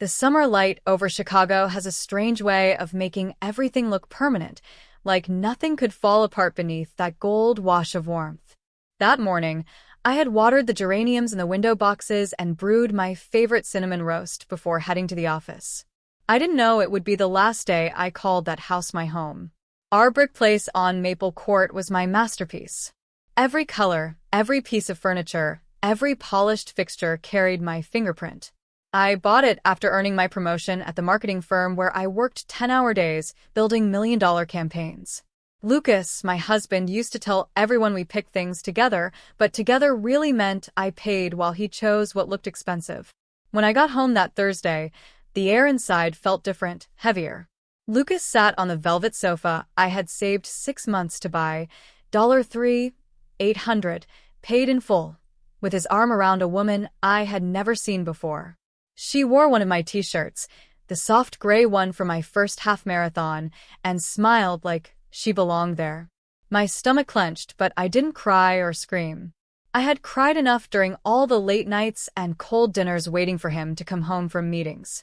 The summer light over Chicago has a strange way of making everything look permanent, like nothing could fall apart beneath that gold wash of warmth. That morning, I had watered the geraniums in the window boxes and brewed my favorite cinnamon roast before heading to the office. I didn't know it would be the last day I called that house my home. Our brick place on Maple Court was my masterpiece. Every color, every piece of furniture, every polished fixture carried my fingerprint. I bought it after earning my promotion at the marketing firm where I worked 10-hour days building million-dollar campaigns. Lucas, my husband, used to tell everyone we picked things together, but together really meant I paid while he chose what looked expensive. When I got home that Thursday, the air inside felt different, heavier. Lucas sat on the velvet sofa I had saved 6 months to buy, $3,800, paid in full, with his arm around a woman I had never seen before. She wore one of my t-shirts, the soft gray one from my first half marathon, and smiled like she belonged there. My stomach clenched, but I didn't cry or scream. I had cried enough during all the late nights and cold dinners waiting for him to come home from meetings.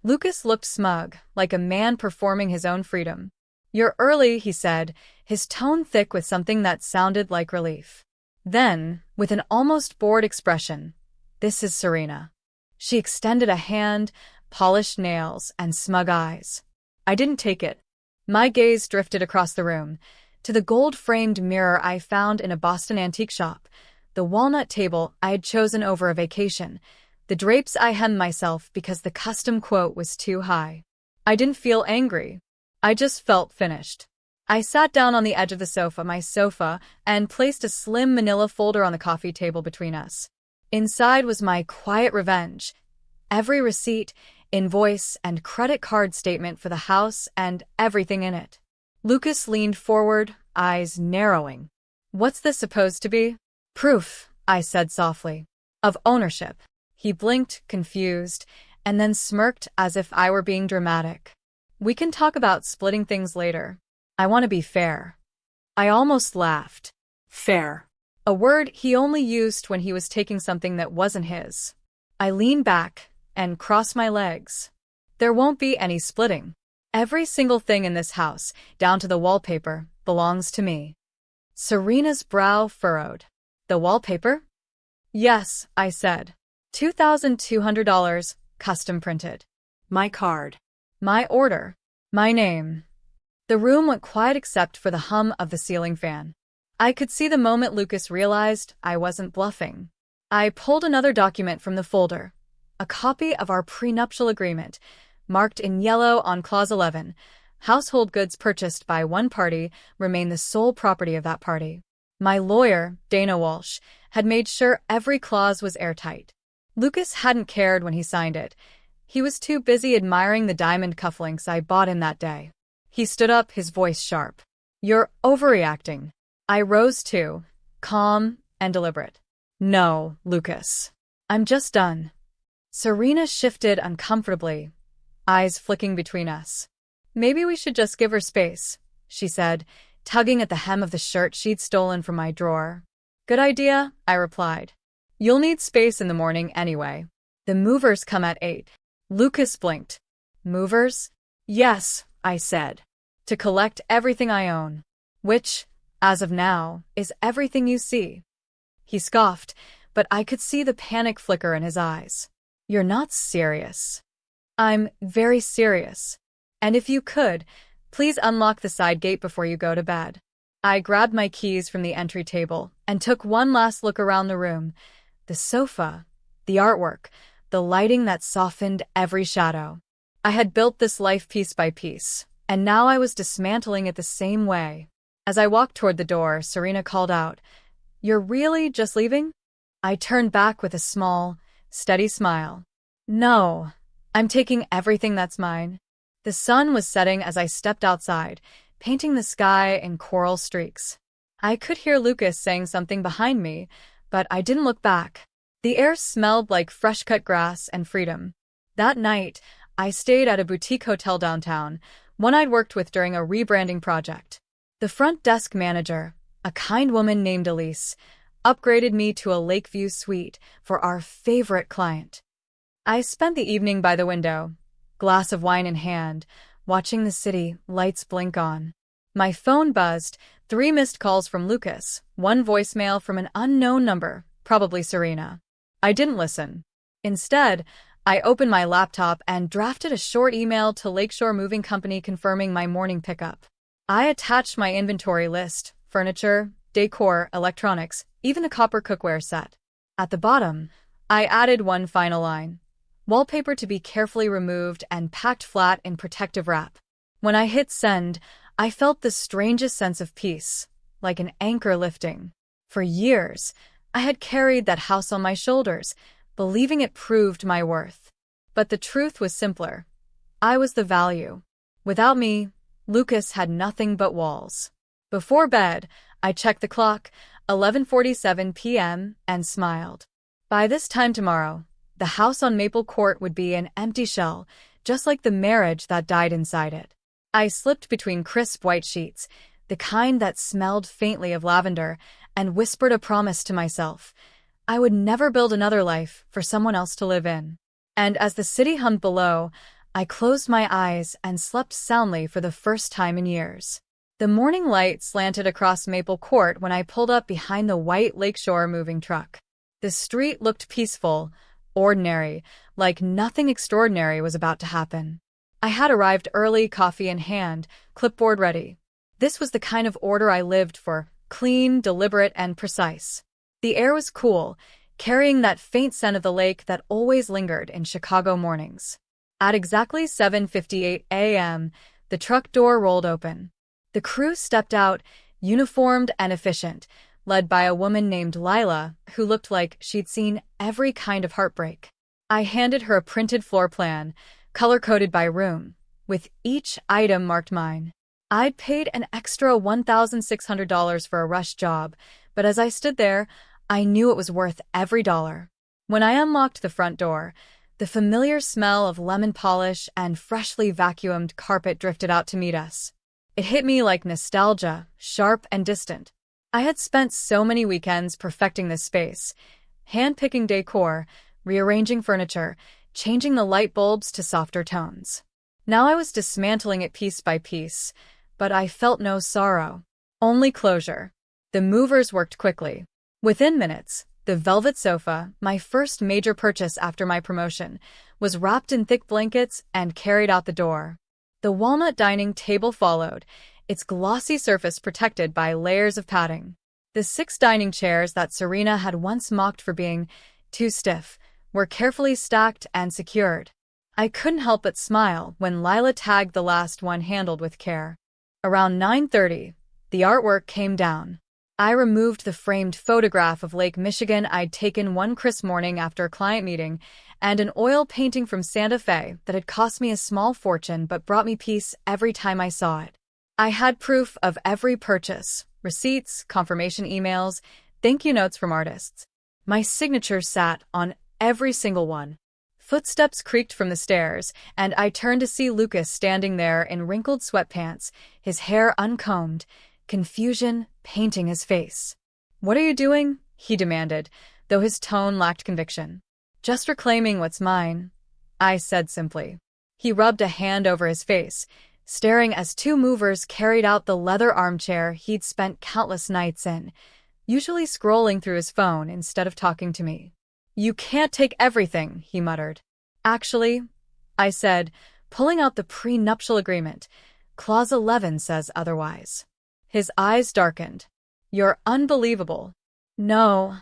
Lucas looked smug, like a man performing his own freedom. "You're early," he said, his tone thick with something that sounded like relief. Then, with an almost bored expression, "This is Serena." She extended a hand, polished nails, and smug eyes. I didn't take it. My gaze drifted across the room, to the gold-framed mirror I found in a Boston antique shop, the walnut table I had chosen over a vacation, the drapes I hemmed myself because the custom quote was too high. I didn't feel angry. I just felt finished. I sat down on the edge of my sofa, and placed a slim manila folder on the coffee table between us. Inside was my quiet revenge. Every receipt, invoice, and credit card statement for the house and everything in it. Lucas leaned forward, eyes narrowing. "What's this supposed to be?" "Proof," I said softly, "of ownership." He blinked, confused, and then smirked as if I were being dramatic. "We can talk about splitting things later. I want to be fair." I almost laughed. Fair. A word he only used when he was taking something that wasn't his. I leaned back and crossed my legs. "There won't be any splitting. Every single thing in this house, down to the wallpaper, belongs to me." Serena's brow furrowed. "The wallpaper?" "Yes," I said. $2,200, custom printed. My card. My order. My name. The room went quiet except for the hum of the ceiling fan. I could see the moment Lucas realized I wasn't bluffing. I pulled another document from the folder, a copy of our prenuptial agreement, marked in yellow on Clause 11. Household goods purchased by one party remain the sole property of that party. My lawyer, Dana Walsh, had made sure every clause was airtight. Lucas hadn't cared when he signed it. He was too busy admiring the diamond cufflinks I bought him that day. He stood up, his voice sharp. "You're overreacting." I rose too, calm and deliberate. "No, Lucas. I'm just done." Serena shifted uncomfortably, eyes flicking between us. "Maybe we should just give her space," she said, tugging at the hem of the shirt she'd stolen from my drawer. "Good idea," I replied. "You'll need space in the morning anyway. The movers come at 8. Lucas blinked. "Movers?" "Yes," I said. "To collect everything I own. Which, as of now, is everything you see." He scoffed, but I could see the panic flicker in his eyes. "You're not serious." "I'm very serious. And if you could, please unlock the side gate before you go to bed." I grabbed my keys from the entry table and took one last look around the room. The sofa, the artwork, the lighting that softened every shadow. I had built this life piece by piece, and now I was dismantling it the same way. As I walked toward the door, Serena called out, "You're really just leaving?" I turned back with a small, steady smile. "No, I'm taking everything that's mine." The sun was setting as I stepped outside, painting the sky in coral streaks. I could hear Lucas saying something behind me, but I didn't look back. The air smelled like fresh-cut grass and freedom. That night, I stayed at a boutique hotel downtown, one I'd worked with during a rebranding project. The front desk manager, a kind woman named Elise, upgraded me to a Lakeview suite for our favorite client. I spent the evening by the window, glass of wine in hand, watching the city lights blink on. My phone buzzed, 3 missed calls from Lucas, 1 voicemail from an unknown number, probably Serena. I didn't listen. Instead, I opened my laptop and drafted a short email to Lakeshore Moving Company confirming my morning pickup. I attached my inventory list, furniture, decor, electronics, even a copper cookware set. At the bottom, I added one final line. Wallpaper to be carefully removed and packed flat in protective wrap. When I hit send, I felt the strangest sense of peace, like an anchor lifting. For years, I had carried that house on my shoulders, believing it proved my worth. But the truth was simpler. I was the value. Without me, Lucas had nothing but walls. Before bed, I checked the clock, 11:47 p.m., and smiled. By this time tomorrow, the house on Maple Court would be an empty shell, just like the marriage that died inside it. I slipped between crisp white sheets, the kind that smelled faintly of lavender, and whispered a promise to myself. I would never build another life for someone else to live in. And as the city hummed below, I closed my eyes and slept soundly for the first time in years. The morning light slanted across Maple Court when I pulled up behind the white Lakeshore moving truck. The street looked peaceful, ordinary, like nothing extraordinary was about to happen. I had arrived early, coffee in hand, clipboard ready. This was the kind of order I lived for, clean, deliberate, and precise. The air was cool, carrying that faint scent of the lake that always lingered in Chicago mornings. At exactly 7:58 a.m., the truck door rolled open. The crew stepped out, uniformed and efficient, led by a woman named Lila, who looked like she'd seen every kind of heartbreak. I handed her a printed floor plan, color-coded by room, with each item marked mine. I'd paid an extra $1,600 for a rush job, but as I stood there, I knew it was worth every dollar. When I unlocked the front door, the familiar smell of lemon polish and freshly vacuumed carpet drifted out to meet us. It hit me like nostalgia, sharp and distant. I had spent so many weekends perfecting this space, hand-picking decor, rearranging furniture, changing the light bulbs to softer tones. Now I was dismantling it piece by piece, but I felt no sorrow, only closure. The movers worked quickly. Within minutes, the velvet sofa, my first major purchase after my promotion, was wrapped in thick blankets and carried out the door. The walnut dining table followed, its glossy surface protected by layers of padding. The 6 dining chairs that Serena had once mocked for being too stiff were carefully stacked and secured. I couldn't help but smile when Lila tagged the last one handled with care. Around 9:30, the artwork came down. I removed the framed photograph of Lake Michigan I'd taken one crisp morning after a client meeting, and an oil painting from Santa Fe that had cost me a small fortune but brought me peace every time I saw it. I had proof of every purchase, receipts, confirmation emails, thank you notes from artists. My signature sat on every single one. Footsteps creaked from the stairs, and I turned to see Lucas standing there in wrinkled sweatpants, his hair uncombed, confusion painting his face. "What are you doing?" he demanded, though his tone lacked conviction. "Just reclaiming what's mine," I said simply. He rubbed a hand over his face, staring as 2 movers carried out the leather armchair he'd spent countless nights in, usually scrolling through his phone instead of talking to me. "You can't take everything," he muttered. "Actually," I said, pulling out the prenuptial agreement, "Clause 11 says otherwise." His eyes darkened. "You're unbelievable." "No,"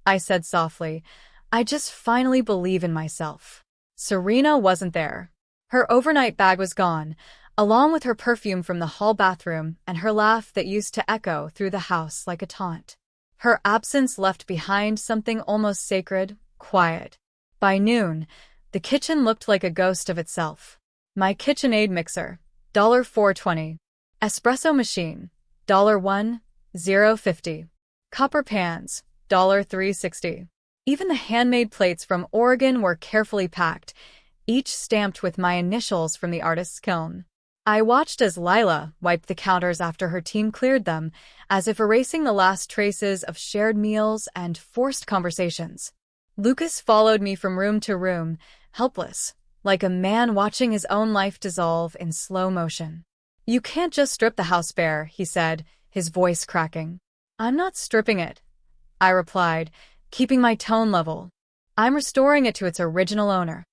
I said softly, "I just finally believe in myself." Serena wasn't there. Her overnight bag was gone, along with her perfume from the hall bathroom and her laugh that used to echo through the house like a taunt. Her absence left behind something almost sacred, quiet. By noon, the kitchen looked like a ghost of itself. My KitchenAid mixer, $4.20. Espresso machine, $1.50. Copper pans, $3.60. Even the handmade plates from Oregon were carefully packed, each stamped with my initials from the artist's kiln. I watched as Lila wiped the counters after her team cleared them, as if erasing the last traces of shared meals and forced conversations. Lucas followed me from room to room, helpless, like a man watching his own life dissolve in slow motion. "You can't just strip the house bare," he said, his voice cracking. "I'm not stripping it," I replied, keeping my tone level. "I'm restoring it to its original owner."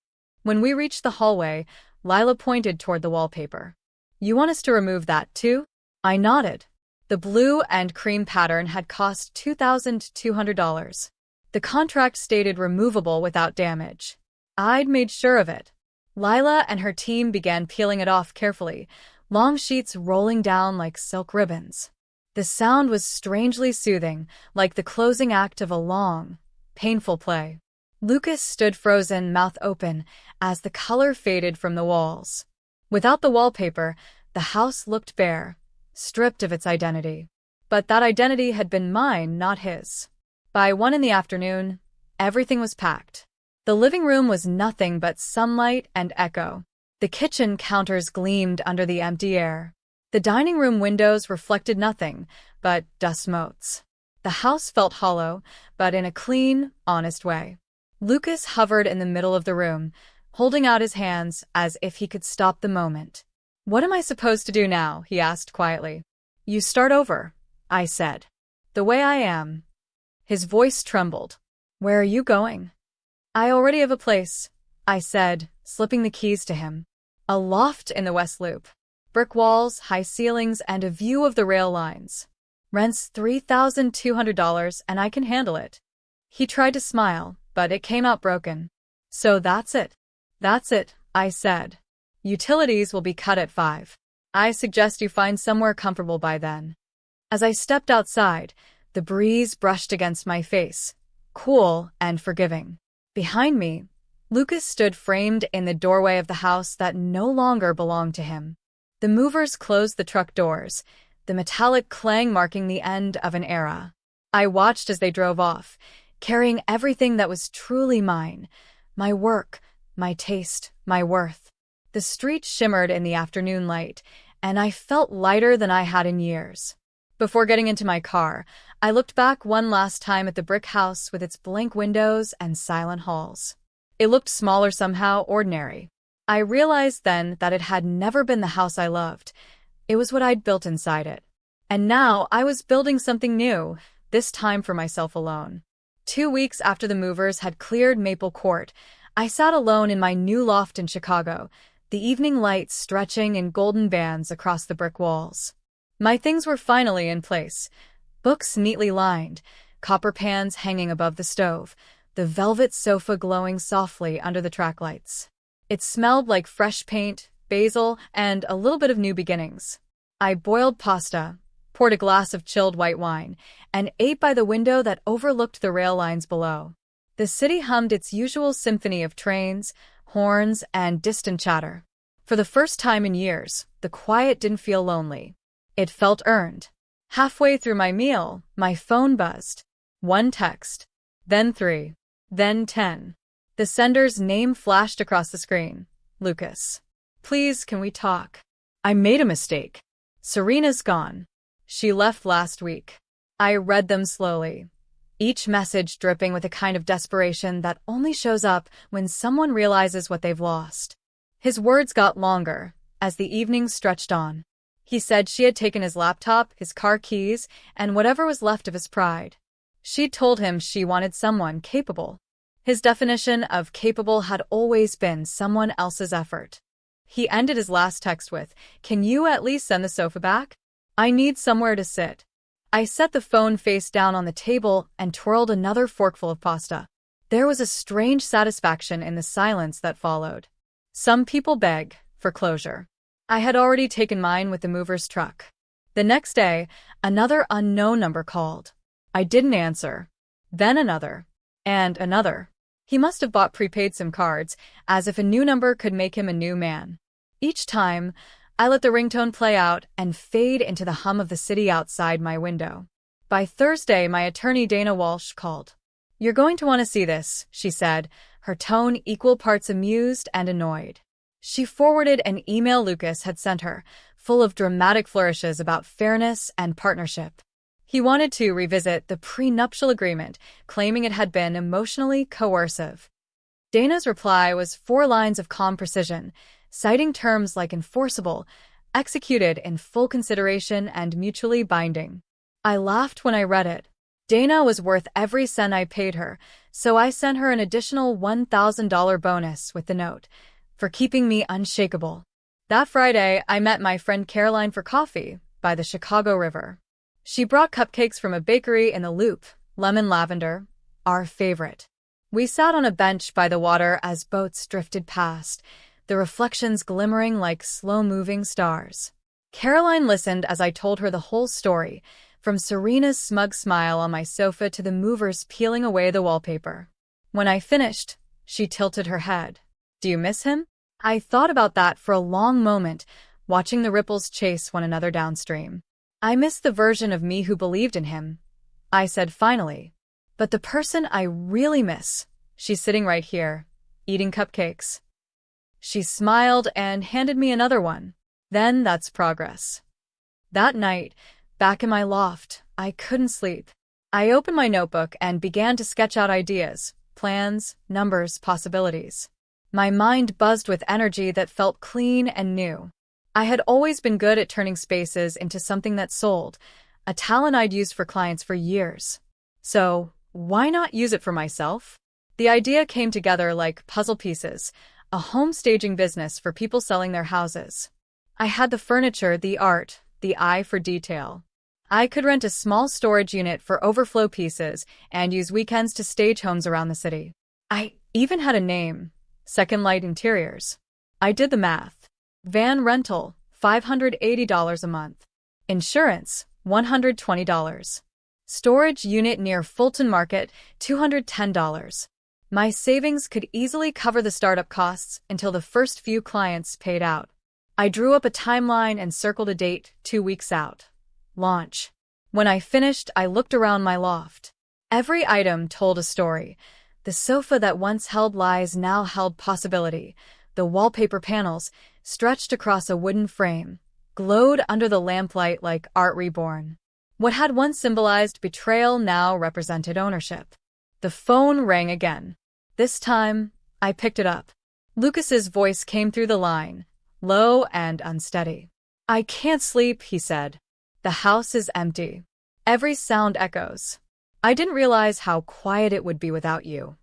When we reached the hallway, Lila pointed toward the wallpaper. "You want us to remove that too?" I nodded. The blue and cream pattern had cost $2,200. The contract stated removable without damage. I'd made sure of it. Lila and her team began peeling it off carefully, long sheets rolling down like silk ribbons. The sound was strangely soothing, like the closing act of a long, painful play. Lucas stood frozen, mouth open, as the color faded from the walls. Without the wallpaper, the house looked bare, stripped of its identity. But that identity had been mine, not his. By 1 in the afternoon, everything was packed. The living room was nothing but sunlight and echo. The kitchen counters gleamed under the empty air. The dining room windows reflected nothing but dust motes. The house felt hollow, but in a clean, honest way. Lucas hovered in the middle of the room, holding out his hands as if he could stop the moment. "What am I supposed to do now?" he asked quietly. "You start over," I said. "The way I am." His voice trembled. "Where are you going?" "I already have a place," I said, slipping the keys to him. "A loft in the West Loop. Brick walls, high ceilings, and a view of the rail lines. Rent's $3,200 and I can handle it." He tried to smile, but it came out broken. "So that's it." "That's it," I said. "Utilities will be cut at 5. I suggest you find somewhere comfortable by then." As I stepped outside, the breeze brushed against my face, cool and forgiving. Behind me, Lucas stood framed in the doorway of the house that no longer belonged to him. The movers closed the truck doors, the metallic clang marking the end of an era. I watched as they drove off, carrying everything that was truly mine: my work, my taste, my worth. The street shimmered in the afternoon light, and I felt lighter than I had in years. Before getting into my car, I looked back one last time at the brick house with its blank windows and silent halls. It looked smaller somehow, ordinary. I realized then that it had never been the house I loved. It was what I'd built inside it. And now I was building something new, this time for myself alone. 2 weeks after the movers had cleared Maple Court, I sat alone in my new loft in Chicago, the evening light stretching in golden bands across the brick walls. My things were finally in place. Books neatly lined, copper pans hanging above the stove, the velvet sofa glowing softly under the track lights. It smelled like fresh paint, basil, and a little bit of new beginnings. I boiled pasta, poured a glass of chilled white wine, and ate by the window that overlooked the rail lines below. The city hummed its usual symphony of trains, horns, and distant chatter. For the first time in years, the quiet didn't feel lonely. It felt earned. Halfway through my meal, my phone buzzed. 1 text, then 3, then 10. The sender's name flashed across the screen. "Lucas. Please, can we talk? I made a mistake. Serena's gone. She left last week." I read them slowly, each message dripping with a kind of desperation that only shows up when someone realizes what they've lost. His words got longer as the evening stretched on. He said she had taken his laptop, his car keys, and whatever was left of his pride. She'd told him she wanted someone capable. His definition of capable had always been someone else's effort. He ended his last text with, "Can you at least send the sofa back? I need somewhere to sit." I set the phone face down on the table and twirled another forkful of pasta. There was a strange satisfaction in the silence that followed. Some people beg for closure. I had already taken mine with the mover's truck. The next day, another unknown number called. I didn't answer. Then another. And another. He must have bought prepaid SIM cards, as if a new number could make him a new man. Each time, I let the ringtone play out and fade into the hum of the city outside my window. By Thursday, my attorney Dana Walsh called. "You're going to want to see this," she said, her tone equal parts amused and annoyed. She forwarded an email Lucas had sent her, full of dramatic flourishes about fairness and partnership. He wanted to revisit the prenuptial agreement, claiming it had been emotionally coercive. Dana's reply was 4 lines of calm precision, citing terms like enforceable, executed in full consideration, and mutually binding. I laughed when I read it. Dana was worth every cent I paid her, so I sent her an additional $1,000 bonus with the note, for keeping me unshakable. That Friday, I met my friend Caroline for coffee by the Chicago River. She brought cupcakes from a bakery in the Loop, lemon lavender, our favorite. We sat on a bench by the water as boats drifted past, the reflections glimmering like slow-moving stars. Caroline listened as I told her the whole story, from Serena's smug smile on my sofa to the movers peeling away the wallpaper. When I finished, she tilted her head. "Do you miss him?" I thought about that for a long moment, watching the ripples chase one another downstream. "I miss the version of me who believed in him," I said finally. "But the person I really miss, she's sitting right here, eating cupcakes." She smiled and handed me another one. Then that's progress. That night, back in my loft, I couldn't sleep. I opened my notebook and began to sketch out ideas, plans, numbers, possibilities. My mind buzzed with energy that felt clean and new. I had always been good at turning spaces into something that sold, a talent I'd used for clients for years. So, why not use it for myself? The idea came together like puzzle pieces, a home staging business for people selling their houses. I had the furniture, the art, the eye for detail. I could rent a small storage unit for overflow pieces and use weekends to stage homes around the city. I even had a name, Second Light Interiors. I did the math. Van rental, $580 a month. Insurance, $120. Storage unit near Fulton Market, $210. My savings could easily cover the startup costs until the first few clients paid out. I drew up a timeline and circled a date, 2 weeks out. Launch. When I finished, I looked around my loft. Every item told a story. The sofa that once held lies now held possibility. The wallpaper panels, stretched across a wooden frame, glowed under the lamplight like art reborn. What had once symbolized betrayal now represented ownership. The phone rang again. This time, I picked it up. Lucas's voice came through the line, low and unsteady. "I can't sleep," he said. "The house is empty. Every sound echoes. I didn't realize how quiet it would be without you."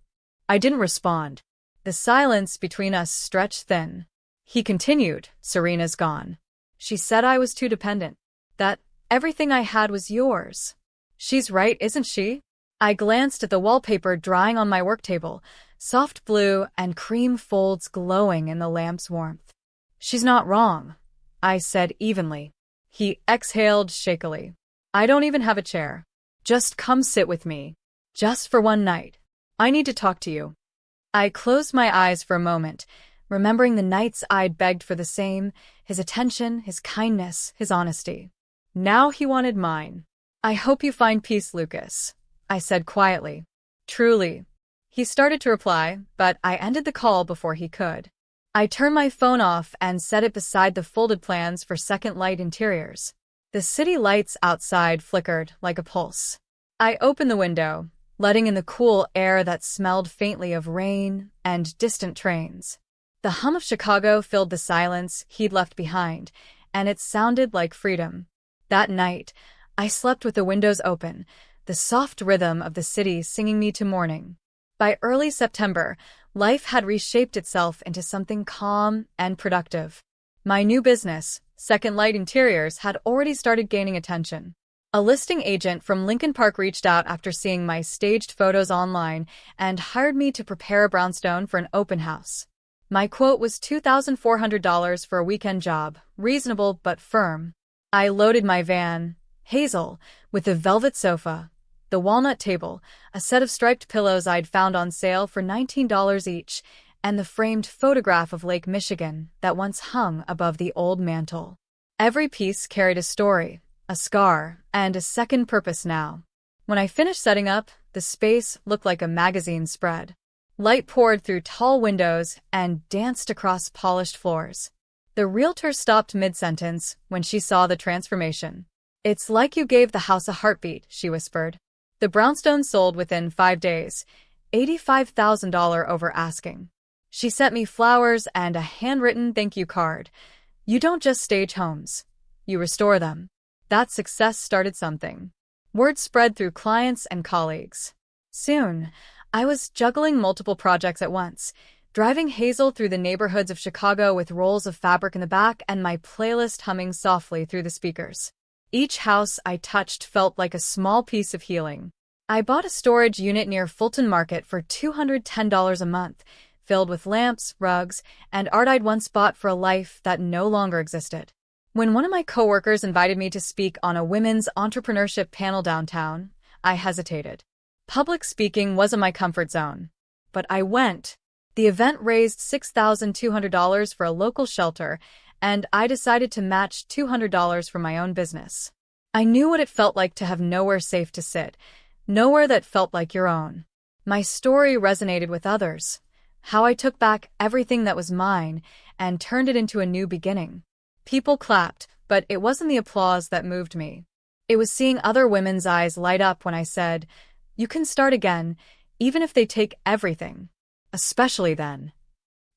I didn't respond. The silence between us stretched thin. He continued, "Serena's gone. She said I was too dependent. That everything I had was yours. She's right, isn't she?" I glanced at the wallpaper drying on my work table, soft blue and cream folds glowing in the lamp's warmth. "She's not wrong," I said evenly. He exhaled shakily. "I don't even have a chair. Just come sit with me. Just for one night. I need to talk to you." I closed my eyes for a moment, remembering the nights I'd begged for the same, his attention, his kindness, his honesty. Now he wanted mine. "I hope you find peace, Lucas," I said quietly. "Truly." He started to reply, but I ended the call before he could. I turned my phone off and set it beside the folded plans for Second Light Interiors. The city lights outside flickered like a pulse. I opened the window, letting in the cool air that smelled faintly of rain and distant trains. The hum of Chicago filled the silence he'd left behind, and it sounded like freedom. That night, I slept with the windows open, the soft rhythm of the city singing me to morning. By early September, life had reshaped itself into something calm and productive. My new business, Second Light Interiors, had already started gaining attention. A listing agent from Lincoln Park reached out after seeing my staged photos online and hired me to prepare a brownstone for an open house. My quote was $2,400 for a weekend job, reasonable but firm. I loaded my van, Hazel, with the velvet sofa, the walnut table, a set of striped pillows I'd found on sale for $19 each, and the framed photograph of Lake Michigan that once hung above the old mantel. Every piece carried a story, a scar, and a second purpose now. When I finished setting up, the space looked like a magazine spread. Light poured through tall windows and danced across polished floors. The realtor stopped mid-sentence when she saw the transformation. "It's like you gave the house a heartbeat," she whispered. The brownstone sold within 5 days, $85,000 over asking. She sent me flowers and a handwritten thank you card. You don't just stage homes. You restore them. That success started something. Word spread through clients and colleagues. Soon, I was juggling multiple projects at once, driving Hazel through the neighborhoods of Chicago with rolls of fabric in the back and my playlist humming softly through the speakers. Each house I touched felt like a small piece of healing. I bought a storage unit near Fulton Market for $210 a month, filled with lamps, rugs, and art I'd once bought for a life that no longer existed. When one of my coworkers invited me to speak on a women's entrepreneurship panel downtown, I hesitated. Public speaking wasn't my comfort zone. But I went. The event raised $6,200 for a local shelter, and I decided to match $200 for my own business. I knew what it felt like to have nowhere safe to sit, nowhere that felt like your own. My story resonated with others, how I took back everything that was mine and turned it into a new beginning. People clapped, but it wasn't the applause that moved me. It was seeing other women's eyes light up when I said, "You can start again, even if they take everything." Especially then.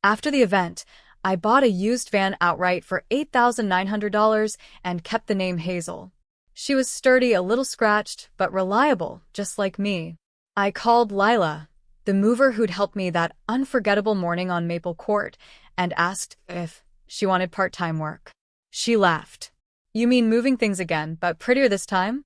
After the event, I bought a used van outright for $8,900 and kept the name Hazel. She was sturdy, a little scratched, but reliable, just like me. I called Lila, the mover who'd helped me that unforgettable morning on Maple Court, and asked if she wanted part-time work. She laughed. "You mean moving things again, but prettier this time?"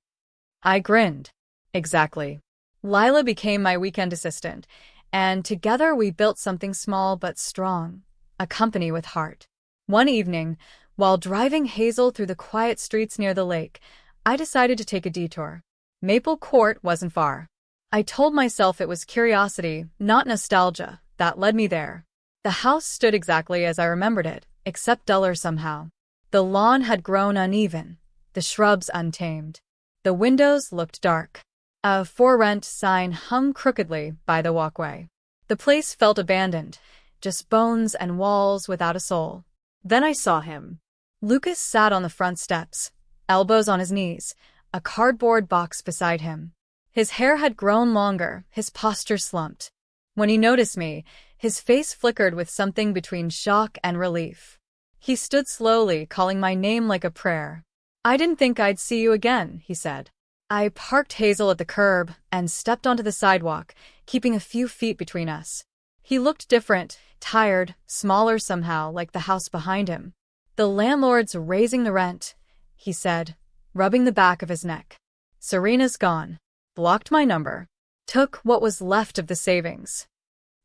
I grinned. Exactly. Lila became my weekend assistant, and together we built something small but strong, a company with heart. One evening, while driving Hazel through the quiet streets near the lake, I decided to take a detour. Maple Court wasn't far. I told myself it was curiosity, not nostalgia, that led me there. The house stood exactly as I remembered it, except duller somehow. The lawn had grown uneven, the shrubs untamed. The windows looked dark. A for rent sign hung crookedly by the walkway. The place felt abandoned, just bones and walls without a soul. Then I saw him. Lucas sat on the front steps, elbows on his knees, a cardboard box beside him. His hair had grown longer, his posture slumped. When he noticed me, his face flickered with something between shock and relief. He stood slowly, calling my name like a prayer. "I didn't think I'd see you again," he said. I parked Hazel at the curb and stepped onto the sidewalk, keeping a few feet between us. He looked different, tired, smaller somehow, like the house behind him. "The landlord's raising the rent," he said, rubbing the back of his neck. "Serena's gone. Blocked my number. Took what was left of the savings."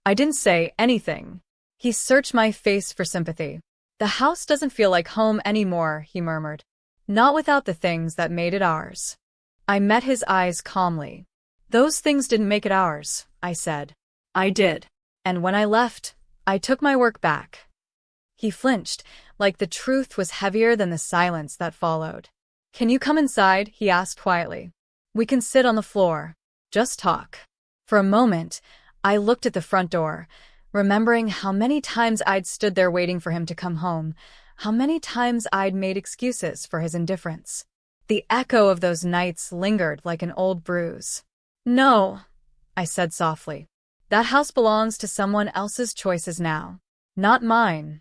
I didn't say anything. He searched my face for sympathy. "The house doesn't feel like home anymore," he murmured. "Not without the things that made it ours." I met his eyes calmly. "Those things didn't make it ours," I said. "I did. And when I left, I took my work back." He flinched, like the truth was heavier than the silence that followed. "Can you come inside?" he asked quietly. "We can sit on the floor. Just talk." For a moment, I looked at the front door, remembering how many times I'd stood there waiting for him to come home, how many times I'd made excuses for his indifference. The echo of those nights lingered like an old bruise. "No," I said softly. "That house belongs to someone else's choices now. Not mine."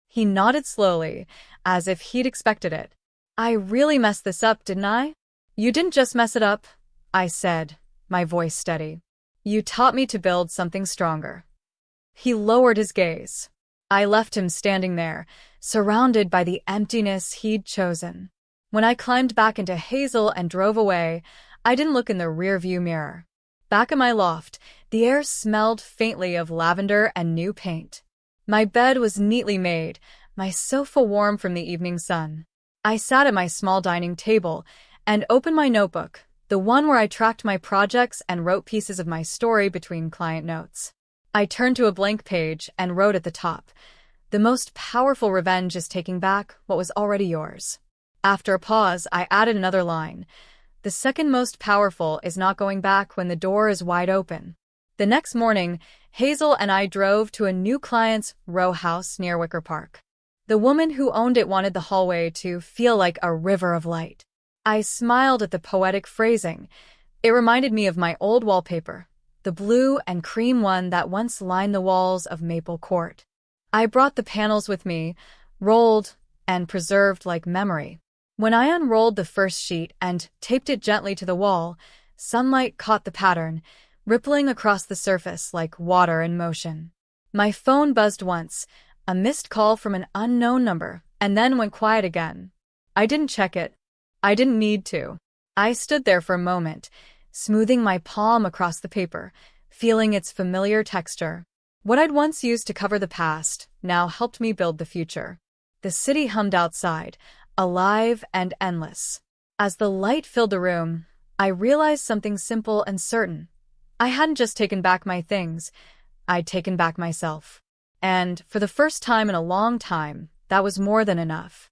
He nodded slowly, as if he'd expected it. "I really messed this up, didn't I?" "You didn't just mess it up," I said, my voice steady. "You taught me to build something stronger." He lowered his gaze. I left him standing there, surrounded by the emptiness he'd chosen. When I climbed back into Hazel and drove away, I didn't look in the rearview mirror. Back in my loft, the air smelled faintly of lavender and new paint. My bed was neatly made, my sofa warm from the evening sun. I sat at my small dining table and opened my notebook, the one where I tracked my projects and wrote pieces of my story between client notes. I turned to a blank page and wrote at the top, "The most powerful revenge is taking back what was already yours." After a pause, I added another line. "The second most powerful is not going back when the door is wide open." The next morning, Hazel and I drove to a new client's row house near Wicker Park. The woman who owned it wanted the hallway to feel like a river of light. I smiled at the poetic phrasing. It reminded me of my old wallpaper, the blue and cream one that once lined the walls of Maple Court. I brought the panels with me, rolled and preserved like memory. When I unrolled the first sheet and taped it gently to the wall, sunlight caught the pattern, rippling across the surface like water in motion. My phone buzzed once, a missed call from an unknown number, and then went quiet again. I didn't check it. I didn't need to. I stood there for a moment, smoothing my palm across the paper, feeling its familiar texture. What I'd once used to cover the past now helped me build the future. The city hummed outside, alive and endless. As the light filled the room, I realized something simple and certain. I hadn't just taken back my things, I'd taken back myself. And for the first time in a long time, that was more than enough.